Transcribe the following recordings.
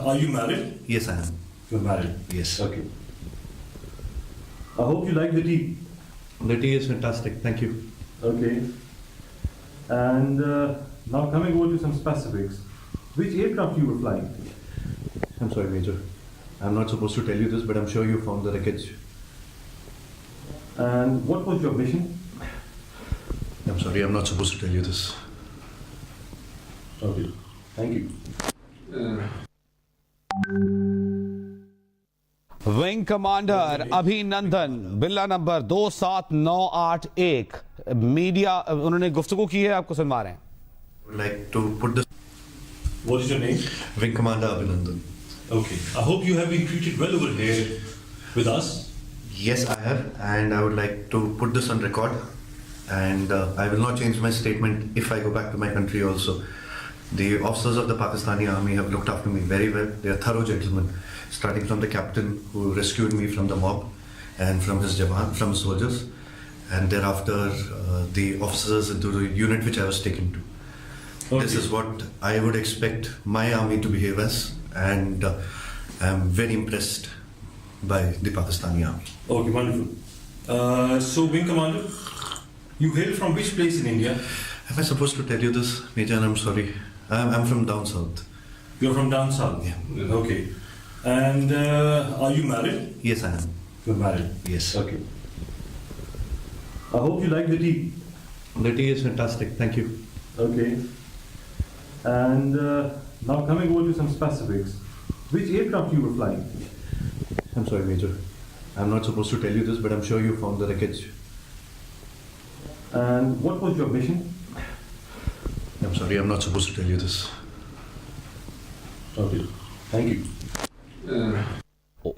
Are you married? Yes, I am. You're married. Yes. Okay. I hope you like the tea. The tea is fantastic. Thank you. Okay. And now coming over to some specifics. Which aircraft you were flying? I'm sorry, Major. I'm not supposed to tell you this, but I'm sure you found the wreckage. And what was your mission? I'm sorry, I'm not supposed to tell you this. Okay. Thank you. Wing commander अभिनंदन बिल्ला number 27981 media उन्होंने गुफ्तगू की है, आपको सुनवा रहे हैं. I would like to put this What is your name? Wing Commander Abhinandan. Okay. I hope you have been treated well over here with us. Yes, I have, and I would like to put this on record. And I will not change my statement if I go back to my country also. The officers of the Pakistani army have looked after me very well. They are thorough gentlemen, starting from the captain who rescued me from the mob and from his jawan, from his soldiers, and thereafter the officers into the unit which I was taken to. Okay. This is what I would expect my army to behave as, and I am very impressed by the Pakistani army. Okay, wonderful. So, Wing Commander, you hail from which place in India? Am I supposed to tell you this, Major? I'm sorry. I'm from down south. You're from down south? Yeah. Okay. And are you married? Yes, I am. You're married. Yes. Okay. I hope you like the tea. The tea is fantastic. Thank you. Okay. And now coming over to some specifics. Which aircraft you were flying? I'm sorry, Major. I'm not supposed to tell you this, but I'm sure you found the wreckage. And what was your mission? I'm sorry, I'm not supposed to tell you this. Okay. Thank you.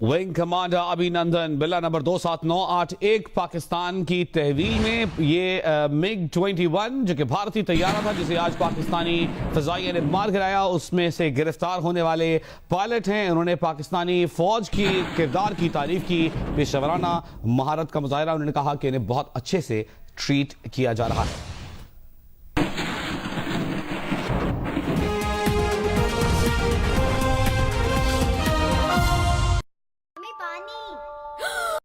Wing commander अभिनंदन बिल्ला number 27981 Pakistan की तहवील में ये MiG 21 जो कि भारतीय तैयारा था जिसे आज पाकिस्तानी फजाइया ने मार गिराया, उसमें से गिरफ्तार होने वाले पायलट हैं. उन्होंने पाकिस्तानी फौज की किरदार की तारीफ की, पेशेवराना महारत का मुजाहरा. उन्होंने कहा कि इन्हें बहुत अच्छे से ट्रीट किया जा रहा है.